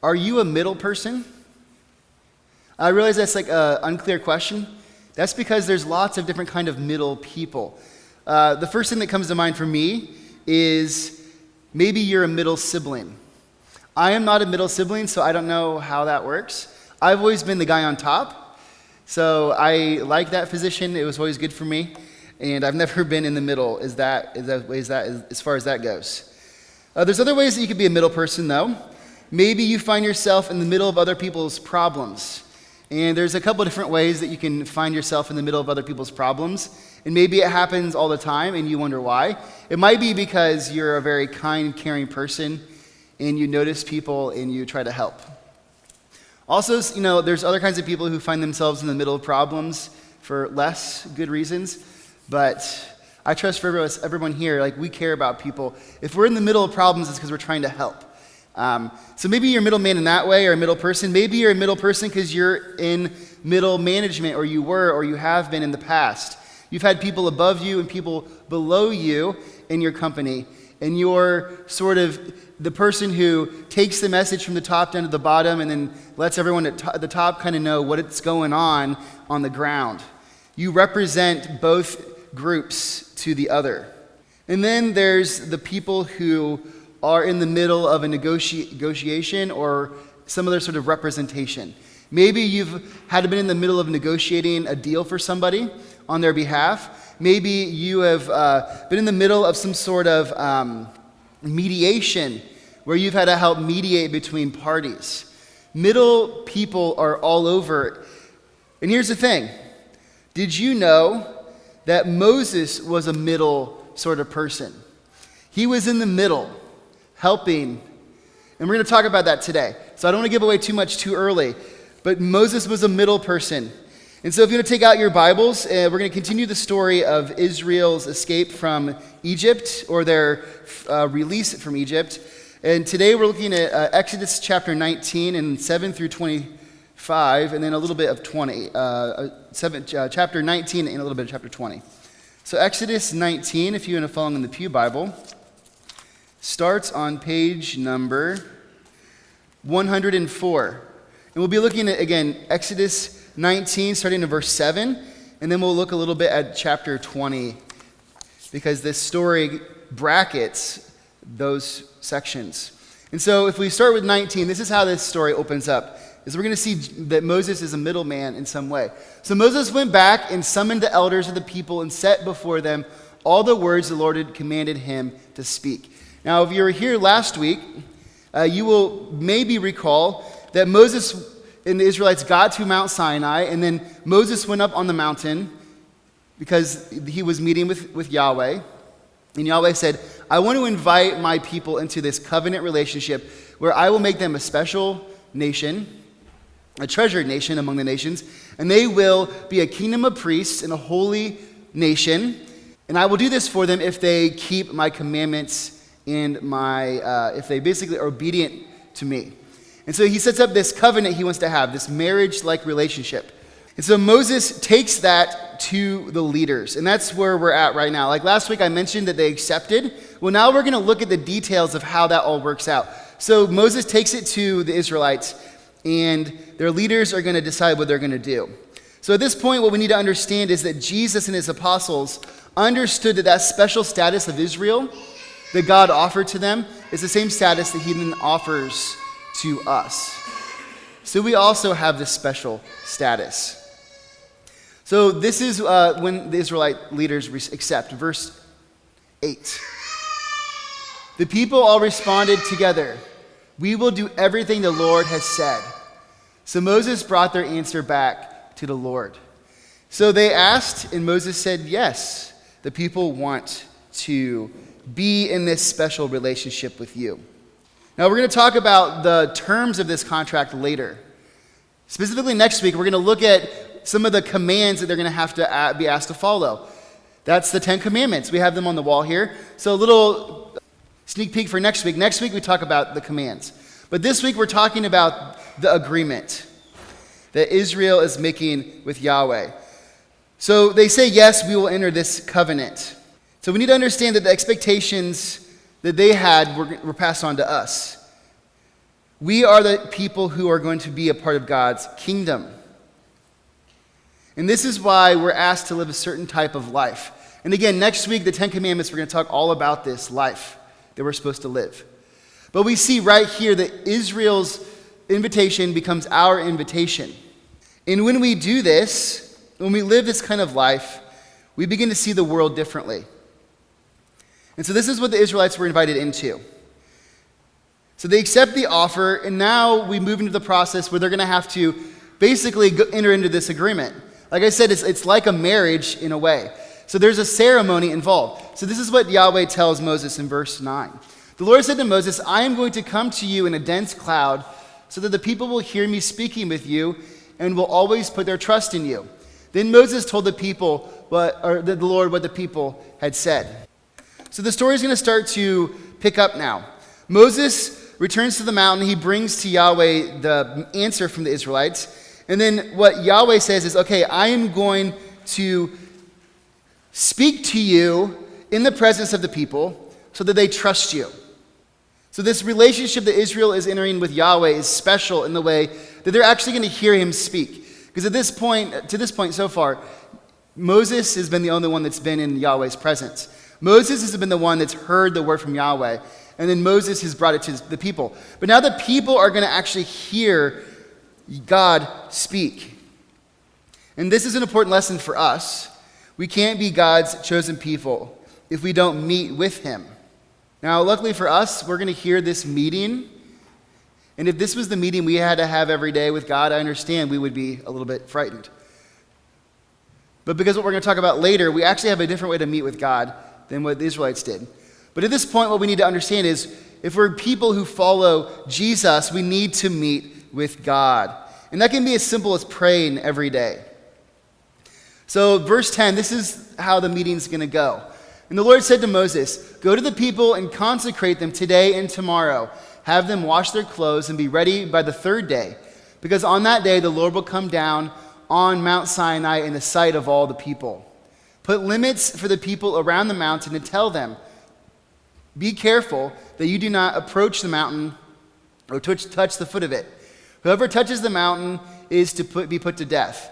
Are you a middle person? I realize that's like an unclear question. That's because there's lots of different kind of middle people. The first thing that comes to mind for me is maybe you're a middle sibling. I am not a middle sibling, so I don't know how that works. I've always been the guy on top, so I like that position. It was always good for me, and I've never been in the middle as far as that goes. There's other ways that you could be a middle person, though. Maybe you find yourself in the middle of other people's problems. And there's a couple of different ways that you can find yourself in the middle of other people's problems. And maybe it happens all the time and you wonder why. It might be because you're a very kind, caring person and you notice people and you try to help. Also, there's other kinds of people who find themselves in the middle of problems for less good reasons. But I trust for everyone here, we care about people. If we're in the middle of problems, it's because we're trying to help. So maybe you're a middleman in that way, or a middle person. Maybe you're a middle person because you're in middle management, or you were, or you have been in the past. You've had people above you and people below you in your company, and you're sort of the person who takes the message from the top down to the bottom and then lets everyone at the top kind of know what's going on the ground. You represent both groups to the other. And then there's the people who are in the middle of a negotiation or some other sort of representation. Maybe you've had been in the middle of negotiating a deal for somebody on their behalf. Maybe you have been in the middle of some sort of mediation where you've had to help mediate between parties. Middle people are all over. And here's the thing. Did you know that Moses was a middle sort of person? He was in the middle, helping. And we're going to talk about that today. So I don't want to give away too much too early. But Moses was a middle person. And so if you're going to take out your Bibles, we're going to continue the story of Israel's escape from Egypt, or their release from Egypt. And today we're looking at Exodus chapter 19 and 7 through 25, and then a little bit of 20. Chapter 19 and a little bit of chapter 20. So Exodus 19, if you want to follow in the Pew Bible, starts on page number 104. And we'll be looking at, again, Exodus 19, starting in verse 7, and then we'll look a little bit at chapter 20, because this story brackets those sections. And so if we start with 19, this is how this story opens up. Is we're going to see that Moses is a middleman in some way. So Moses went back and summoned the elders of the people and set before them all the words the Lord had commanded him to speak. Now, if you were here last week, you will maybe recall that Moses and the Israelites got to Mount Sinai, and then Moses went up on the mountain because he was meeting with Yahweh. And Yahweh said, I want to invite my people into this covenant relationship where I will make them a special nation, a treasured nation among the nations, and they will be a kingdom of priests and a holy nation. And I will do this for them if they keep my commandments and if they basically are obedient to me. And so he sets up this covenant he wants to have, this marriage-like relationship. And so Moses takes that to the leaders, and that's where we're at right now. Like last week I mentioned that they accepted. Well, now we're going to look at the details of how that all works out. So Moses takes it to the Israelites, and their leaders are going to decide what they're going to do. So at this point, what we need to understand is that Jesus and his apostles understood that special status of Israel that God offered to them is the same status that he then offers to us. So we also have this special status. So this is when the Israelite leaders accept. Verse 8. The people all responded together, we will do everything the Lord has said. So Moses brought their answer back to the Lord. So they asked, and Moses said, yes, the people want to be in this special relationship with you. Now we're going to talk about the terms of this contract later. Specifically next week, we're going to look at some of the commands that they're going to have to be asked to follow. That's the 10 Commandments. We have them on the wall here. So a little sneak peek for next week. Next week we talk about the commands. But this week we're talking about the agreement that Israel is making with Yahweh. So they say, yes, we will enter this covenant. So we need to understand that the expectations that they had were passed on to us. We are the people who are going to be a part of God's kingdom. And this is why we're asked to live a certain type of life. And again, next week, the Ten Commandments, we're going to talk all about this life that we're supposed to live. But we see right here that Israel's invitation becomes our invitation. And when we do this, when we live this kind of life, we begin to see the world differently. And so this is what the Israelites were invited into. So they accept the offer, and now we move into the process where they're going to have to basically enter into this agreement. Like I said, it's like a marriage in a way. So there's a ceremony involved. So this is what Yahweh tells Moses in verse 9. The Lord said to Moses, I am going to come to you in a dense cloud so that the people will hear me speaking with you and will always put their trust in you. Then Moses told the Lord what the people had said. So the story is going to start to pick up now. Moses returns to the mountain. He brings to Yahweh the answer from the Israelites. And then what Yahweh says is, okay, I am going to speak to you in the presence of the people so that they trust you. So this relationship that Israel is entering with Yahweh is special in the way that they're actually going to hear him speak. Because to this point so far, Moses has been the only one that's been in Yahweh's presence. Moses has been the one that's heard the word from Yahweh, and then Moses has brought it to the people. But now the people are going to actually hear God speak. And this is an important lesson for us. We can't be God's chosen people if we don't meet with him. Now, luckily for us, we're going to hear this meeting. And if this was the meeting we had to have every day with God, I understand we would be a little bit frightened. But because what we're going to talk about later, we actually have a different way to meet with God than what the Israelites did. But at this point, what we need to understand is if we're people who follow Jesus, we need to meet with God. And that can be as simple as praying every day. So verse 10, this is how the meeting's going to go. And the Lord said to Moses, go to the people and consecrate them today and tomorrow. Have them wash their clothes and be ready by the third day. Because on that day the Lord will come down on Mount Sinai in the sight of all the people. Put limits for the people around the mountain and tell them, be careful that you do not approach the mountain or touch the foot of it. Whoever touches the mountain is to be put to death.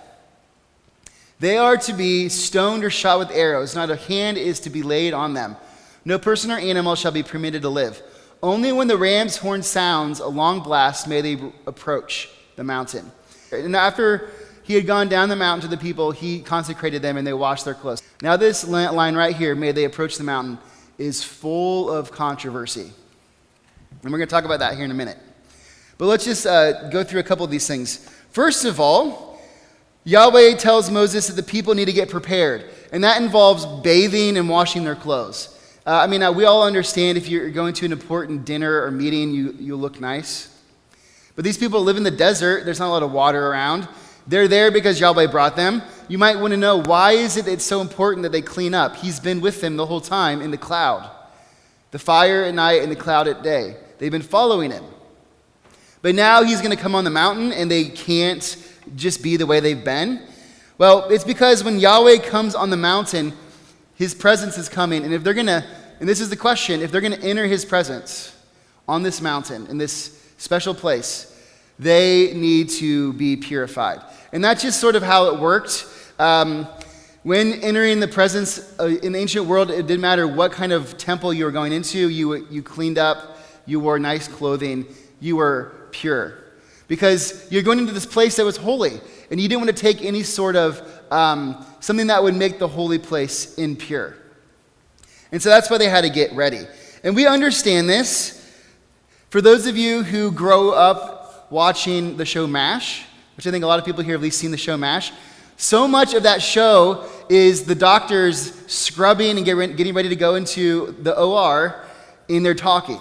They are to be stoned or shot with arrows. Not a hand is to be laid on them. No person or animal shall be permitted to live. Only when the ram's horn sounds a long blast may they approach the mountain. And after he had gone down the mountain to the people, he consecrated them and they washed their clothes. Now this line right here, may they approach the mountain, is full of controversy. And we're going to talk about that here in a minute. But let's just go through a couple of these things. First of all, Yahweh tells Moses that the people need to get prepared. And that involves bathing and washing their clothes. We all understand if you're going to an important dinner or meeting, you look nice. But these people live in the desert. There's not a lot of water around. They're there because Yahweh brought them. You might want to know, why is it it's so important that they clean up? He's been with them the whole time in the cloud. The fire at night and the cloud at day. They've been following him. But now he's going to come on the mountain and they can't just be the way they've been. Well, it's because when Yahweh comes on the mountain, his presence is coming. And if they're going to, and this is the question, if they're going to enter his presence on this mountain, in this special place, they need to be purified. And that's just sort of how it worked. When entering the presence in the ancient world, it didn't matter what kind of temple you were going into. You cleaned up, you wore nice clothing, you were pure. Because you're going into this place that was holy, and you didn't want to take any sort of something that would make the holy place impure. And so that's why they had to get ready. And we understand this. For those of you who grow up watching the show MASH, which I think a lot of people here have at least seen the show MASH, so much of that show is the doctors scrubbing and getting ready to go into the OR, and they're talking,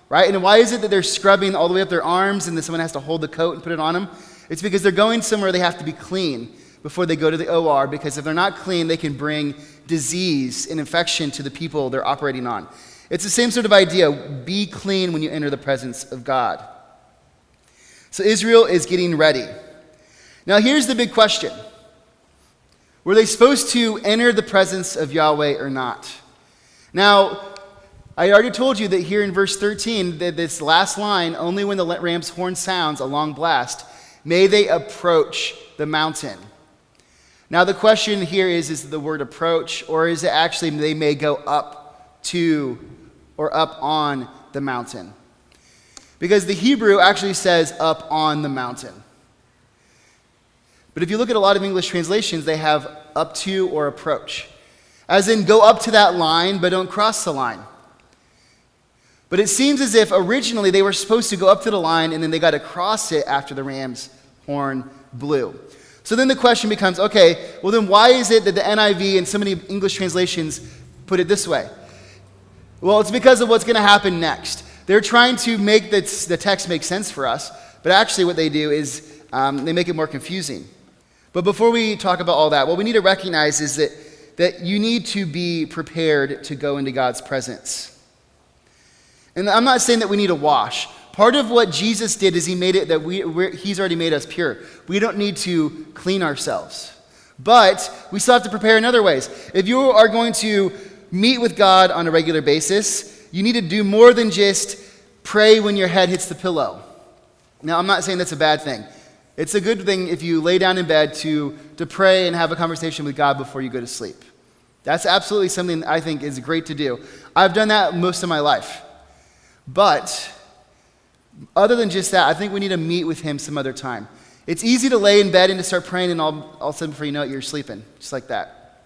right? And why is it that they're scrubbing all the way up their arms and then someone has to hold the coat and put it on them? It's because they're going somewhere they have to be clean before they go to the OR, because if they're not clean, they can bring disease and infection to the people they're operating on. It's the same sort of idea. Be clean when you enter the presence of God. So Israel is getting ready. Now here's the big question. Were they supposed to enter the presence of Yahweh or not? Now, I already told you that here in verse 13, that this last line, only when the ram's horn sounds a long blast, may they approach the mountain. Now the question here is the word approach, or is it actually they may go up to or up on the mountain? Because the Hebrew actually says up on the mountain. But if you look at a lot of English translations, they have up to or approach. As in, go up to that line, but don't cross the line. But it seems as if originally they were supposed to go up to the line and then they got to cross it after the ram's horn blew. So then the question becomes, okay, well then why is it that the NIV and so many English translations put it this way? Well, it's because of what's going to happen next. They're trying to make the text make sense for us, but actually what they do is they make it more confusing. But before we talk about all that, what we need to recognize is that you need to be prepared to go into God's presence. And I'm not saying that we need to wash. Part of what Jesus did is he made it that he's already made us pure. We don't need to clean ourselves. But we still have to prepare in other ways. If you are going to meet with God on a regular basis, you need to do more than just pray when your head hits the pillow. Now, I'm not saying that's a bad thing. It's a good thing if you lay down in bed to pray and have a conversation with God before you go to sleep. That's absolutely something I think is great to do. I've done that most of my life. But other than just that, I think we need to meet with him some other time. It's easy to lay in bed and to start praying, and all of a sudden before you know it, you're sleeping, just like that.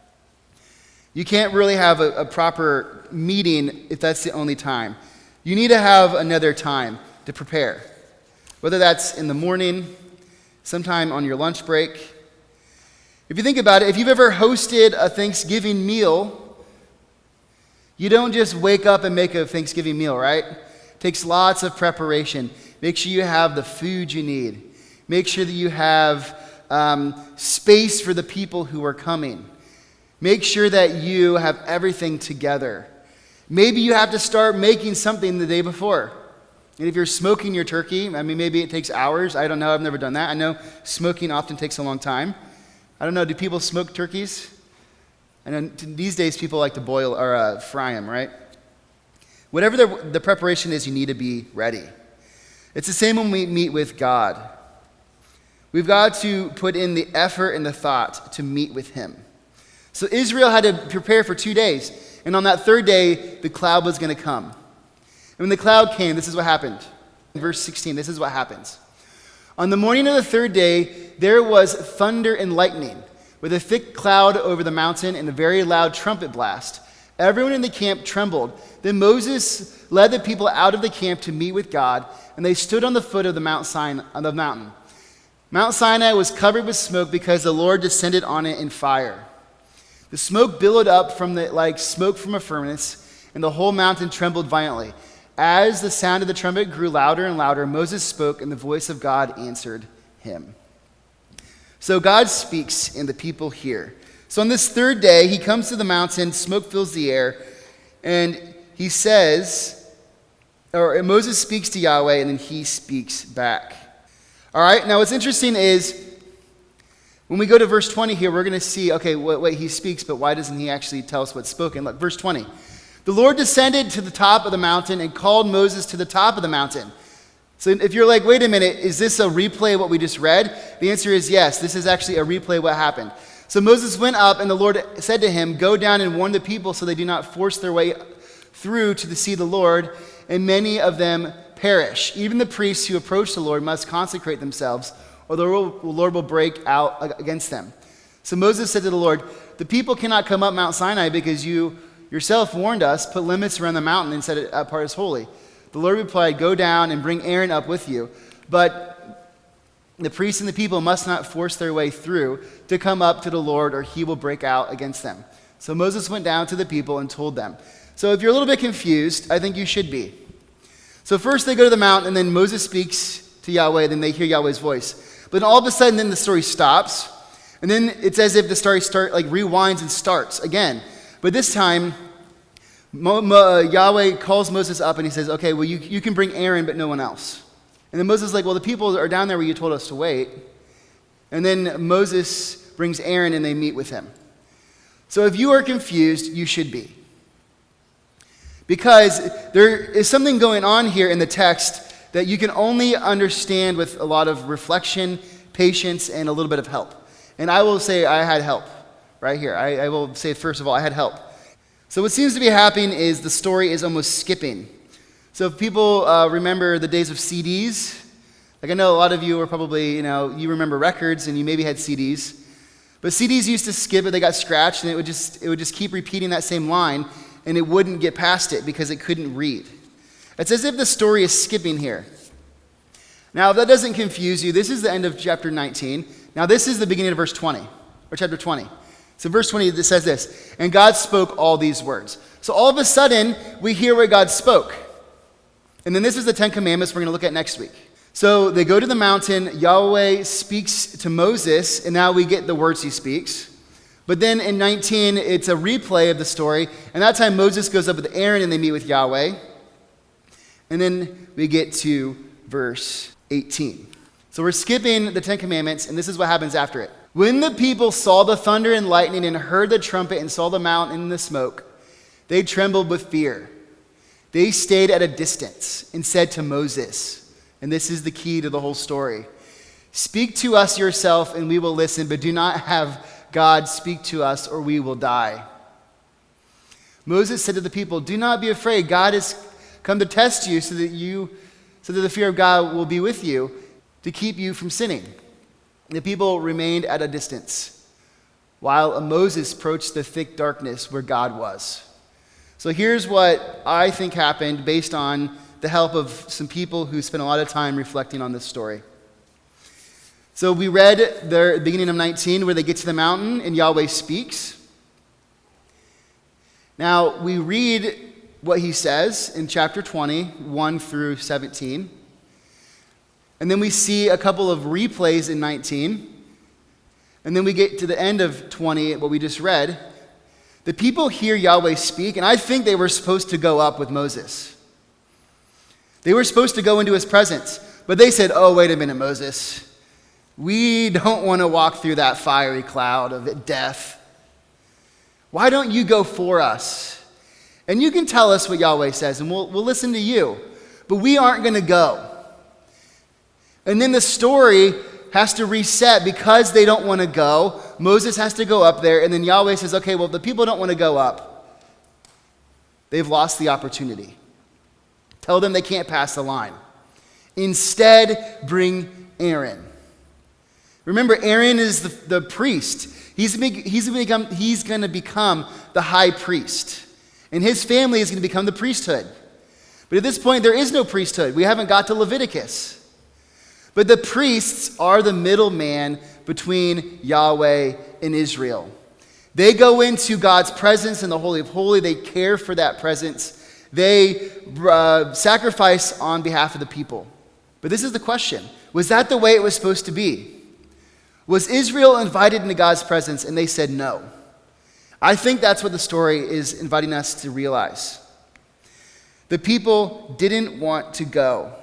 You can't really have a proper meeting if that's the only time. You need to have another time to prepare, whether that's in the morning, sometime on your lunch break. If you think about it, if you've ever hosted a Thanksgiving meal, you don't just wake up and make a Thanksgiving meal, right? It takes lots of preparation. Make sure you have the food you need. Make sure that you have space for the people who are coming. Make sure that you have everything together. Maybe you have to start making something the day before. And if you're smoking your turkey, maybe it takes hours. I don't know. I've never done that. I know smoking often takes a long time. I don't know. Do people smoke turkeys? I know these days people like to boil or fry them, right? Whatever the preparation is, you need to be ready. It's the same when we meet with God. We've got to put in the effort and the thought to meet with him. So Israel had to prepare for 2 days. And on that third day, the cloud was going to come. And when the cloud came, this is what happened. In verse 16, this is what happens. On the morning of the third day, there was thunder and lightning, with a thick cloud over the mountain and a very loud trumpet blast. Everyone in the camp trembled. Then Moses led the people out of the camp to meet with God, and they stood on the foot of the mountain. Mount Sinai was covered with smoke because the Lord descended on it in fire. The smoke billowed up like smoke from a furnace, and the whole mountain trembled violently. As the sound of the trumpet grew louder and louder, Moses spoke, and the voice of God answered him. So God speaks, and the people hear. So on this third day, he comes to the mountain, smoke fills the air, and he says, or Moses speaks to Yahweh, and then he speaks back. All right, now what's interesting is, when we go to verse 20 here, we're going to see, okay, wait, he speaks, but why doesn't he actually tell us what's spoken? Look, verse 20. The Lord descended to the top of the mountain and called Moses to the top of the mountain. So if you're like, wait a minute, is this a replay of what we just read? The answer is yes, this is actually a replay of what happened. So Moses went up, and the Lord said to him, go down and warn the people so they do not force their way through to see the Lord, and many of them perish. Even the priests who approach the Lord must consecrate themselves, or the Lord will break out against them. So Moses said to the Lord, the people cannot come up Mount Sinai because you yourself warned us, put limits around the mountain and set it apart as holy. The Lord replied, go down and bring Aaron up with you. But the priests and the people must not force their way through to come up to the Lord, or he will break out against them. So Moses went down to the people and told them. So if you're a little bit confused, I think you should be. So first they go to the mountain, and then Moses speaks to Yahweh, then they hear Yahweh's voice. But then all of a sudden, then the story stops, and then it's as if the story rewinds and starts again. But this time, Yahweh calls Moses up, and he says, okay, well, you can bring Aaron, but no one else. And then Moses is like, well, the people are down there where you told us to wait. And then Moses brings Aaron, and they meet with him. So if you are confused, you should be. Because there is something going on here in the text that you can only understand with a lot of reflection, patience, and a little bit of help. And I will say I had help right here. I will say, first of all, I had help. So what seems to be happening is the story is almost skipping. So if people remember the days of CDs, like I know a lot of you are probably, you remember records and you maybe had CDs. But CDs used to skip it, they got scratched, and it would just keep repeating that same line, and it wouldn't get past it because it couldn't read. It's as if the story is skipping here. Now, if that doesn't confuse you, this is the end of chapter 19. Now, this is the beginning of verse 20, or chapter 20. So verse 20, it says this, and God spoke all these words. So all of a sudden, we hear what God spoke. And then this is the Ten Commandments we're going to look at next week. So they go to the mountain, Yahweh speaks to Moses, and now we get the words he speaks. But then in 19, it's a replay of the story, and that time Moses goes up with Aaron and they meet with Yahweh. And then we get to verse 18. So we're skipping the Ten Commandments, and this is what happens after it. When the people saw the thunder and lightning and heard the trumpet and saw the mountain and the smoke, they trembled with fear. They stayed at a distance and said to Moses, and this is the key to the whole story, speak to us yourself and we will listen, but do not have God speak to us or we will die. Moses said to the people, do not be afraid. God has come to test you so that the fear of God will be with you to keep you from sinning. The people remained at a distance while Moses approached the thick darkness where God was. So here's what I think happened based on the help of some people who spent a lot of time reflecting on this story. So we read the beginning of 19 where they get to the mountain and Yahweh speaks. Now we read what he says in chapter 20, 1 through 17. And then we see a couple of replays in 19. And then we get to the end of 20, what we just read. The people hear Yahweh speak, and I think they were supposed to go up with Moses. They were supposed to go into his presence, but they said, oh, wait a minute, Moses. We don't want to walk through that fiery cloud of death. Why don't you go for us? And you can tell us what Yahweh says, and we'll listen to you. But we aren't going to go. And then the story has to reset because they don't want to go. Moses has to go up there, and then Yahweh says, okay, well, if the people don't want to go up, they've lost the opportunity. Tell them they can't pass the line. Instead, bring Aaron. Remember, Aaron is the priest. He's going to become the high priest. And his family is going to become the priesthood. But at this point, there is no priesthood. We haven't got to Leviticus. But the priests are the middleman between Yahweh and Israel. They go into God's presence in the Holy of Holies. They care for that presence. They sacrifice on behalf of the people. But this is the question. Was that the way it was supposed to be? Was Israel invited into God's presence and they said no? I think that's what the story is inviting us to realize. The people didn't want to go.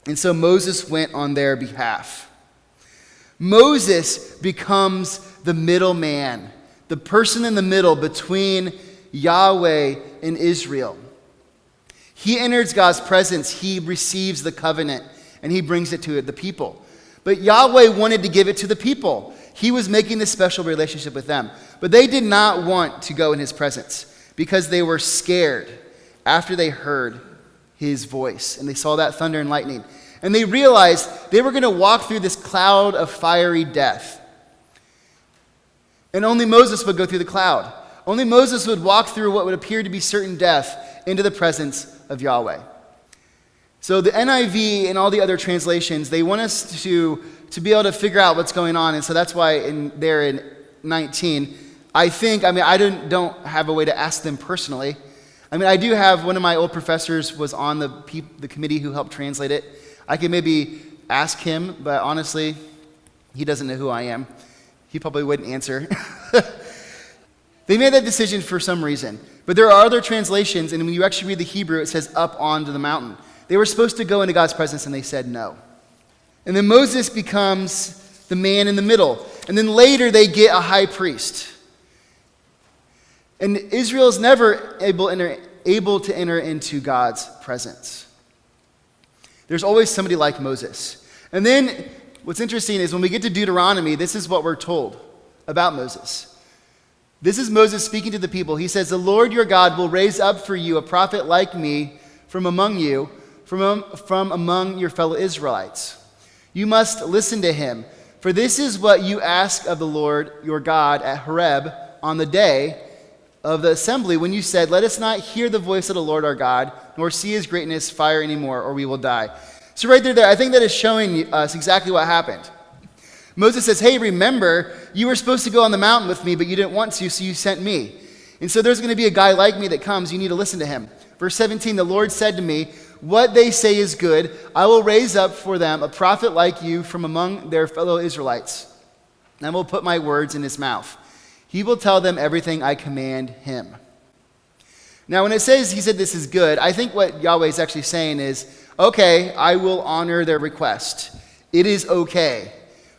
And so Moses went on their behalf. Moses becomes the middleman, the person in the middle between Yahweh and Israel. He enters God's presence, he receives the covenant, and he brings it to the people. But Yahweh wanted to give it to the people. He was making this special relationship with them. But they did not want to go in his presence because they were scared after they heard his voice and they saw that thunder and lightning. And they realized they were going to walk through this cloud of fiery death. And only Moses would go through the cloud. Only Moses would walk through what would appear to be certain death into the presence of Yahweh. So the NIV and all the other translations, they want us to be able to figure out what's going on. And so that's why in 19, I don't have a way to ask them personally. I do have one of my old professors was on the committee who helped translate it. I could maybe ask him, but honestly, he doesn't know who I am. He probably wouldn't answer. They made that decision for some reason. But there are other translations, and when you actually read the Hebrew, it says up onto the mountain. They were supposed to go into God's presence, and they said no. And then Moses becomes the man in the middle. And then later they get a high priest. And Israel is never able to enter able to enter into God's presence. There's always somebody like Moses. And then what's interesting is when we get to Deuteronomy, this is what we're told about Moses. This is Moses speaking to the people. He says, "The Lord your God will raise up for you a prophet like me from among you, from among your fellow Israelites. You must listen to him, for this is what you ask of the Lord your God at Horeb on the day of the assembly when you said, 'Let us not hear the voice of the Lord our God, nor see his greatness fire anymore, or we will die.'" So right there, I think that is showing us exactly what happened. Moses says, "Hey, remember, you were supposed to go on the mountain with me, but you didn't want to, so you sent me. And so there's going to be a guy like me that comes. You need to listen to him." Verse 17, "The Lord said to me, 'What they say is good. I will raise up for them a prophet like you from among their fellow Israelites. And I will put my words in his mouth. He will tell them everything I command him.'" Now, when it says he said this is good, I think what Yahweh is actually saying is, okay, I will honor their request. It is okay.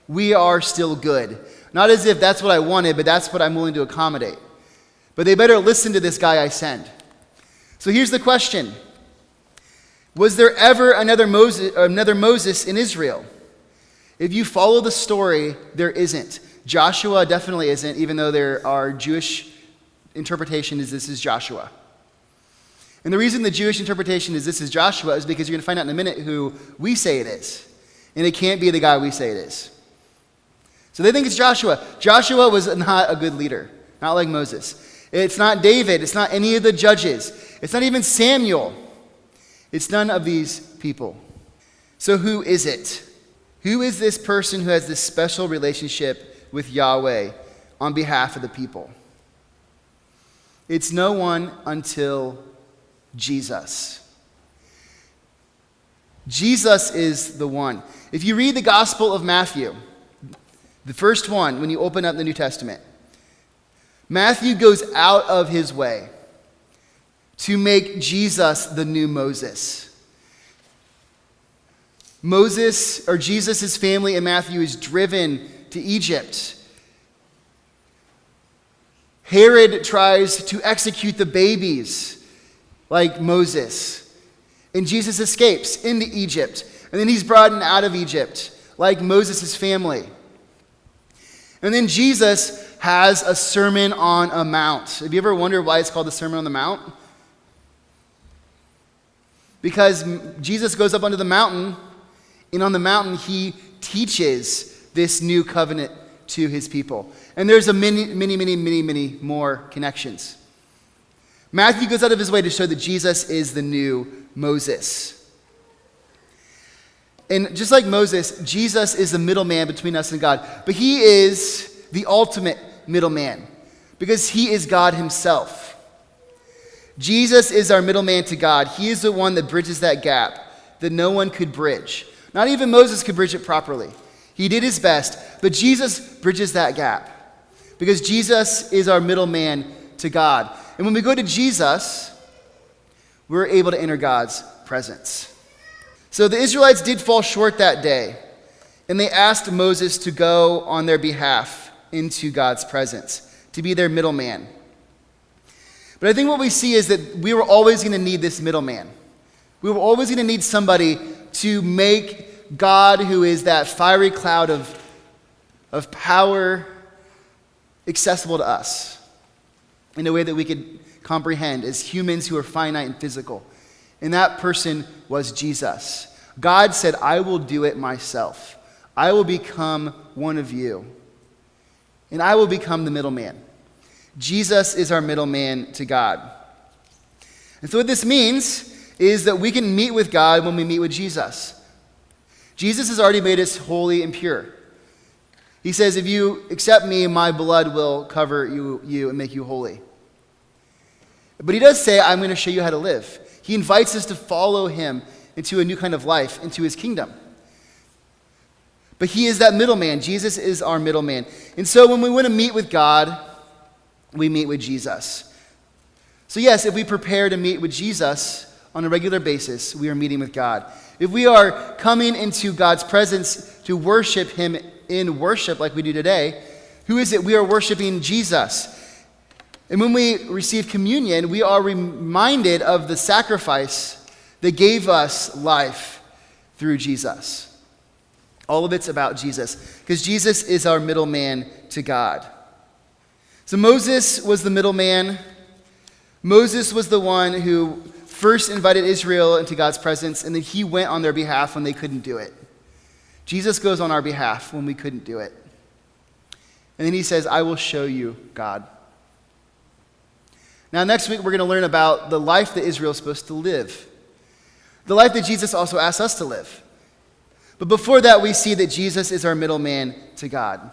We are still good. Not as if that's what I wanted, but that's what I'm willing to accommodate. But they better listen to this guy I send. So here's the question. Was there ever another Moses in Israel? If you follow the story, there isn't. Joshua definitely isn't, even though there are Jewish interpretation is this is Joshua. And the reason the Jewish interpretation is this is Joshua is because you're going to find out in a minute who we say it is. And it can't be the guy we say it is. So they think it's Joshua. Joshua was not a good leader, not like Moses. It's not David. It's not any of the judges. It's not even Samuel. It's none of these people. So who is it? Who is this person who has this special relationship with Yahweh on behalf of the people? It's no one until Jesus. Jesus is the one. If you read the Gospel of Matthew, the first one, when you open up the New Testament, Matthew goes out of his way to make Jesus the new Moses. Moses, or Jesus' family in Matthew, is driven to Egypt. Herod tries to execute the babies like Moses. And Jesus escapes into Egypt. And then he's brought in out of Egypt like Moses' family. And then Jesus has a Sermon on a Mount. Have you ever wondered why it's called the Sermon on the Mount? Because Jesus goes up onto the mountain, and on the mountain he teaches this new covenant to his people. And there's a many more connections. Matthew goes out of his way to show that Jesus is the new Moses. And just like Moses, Jesus is the middleman between us and God. But he is the ultimate middleman because he is God himself. Jesus is our middleman to God. He is the one that bridges that gap that no one could bridge. Not even Moses could bridge it properly. He did his best, but Jesus bridges that gap because Jesus is our middleman to God. And when we go to Jesus, we're able to enter God's presence. So the Israelites did fall short that day, and they asked Moses to go on their behalf into God's presence, to be their middleman. But I think what we see is that we were always going to need this middleman. We were always going to need somebody to make God, who is that fiery cloud of power, accessible to us in a way that we could comprehend as humans who are finite and physical. And that person was Jesus. God said, "I will do it myself. I will become one of you. And I will become the middleman." Jesus is our middleman to God. And so what this means is that we can meet with God when we meet with Jesus. Jesus has already made us holy and pure. He says, "If you accept me, my blood will cover you and make you holy." But he does say, "I'm going to show you how to live." He invites us to follow him into a new kind of life, into his kingdom. But he is that middleman. Jesus is our middleman. And so when we want to meet with God, we meet with Jesus. So yes, if we prepare to meet with Jesus on a regular basis, we are meeting with God. If we are coming into God's presence to worship him in worship like we do today, who is it? We are worshiping Jesus. And when we receive communion, we are reminded of the sacrifice that gave us life through Jesus. All of it's about Jesus, because Jesus is our middleman to God. So Moses was the middleman. Moses was the one who first invited Israel into God's presence, and then he went on their behalf when they couldn't do it. Jesus goes on our behalf when we couldn't do it. And then he says, I will show you God. Now, next week, we're going to learn about the life that Israel is supposed to live. The life that Jesus also asks us to live. But before that, we see that Jesus is our middleman to God.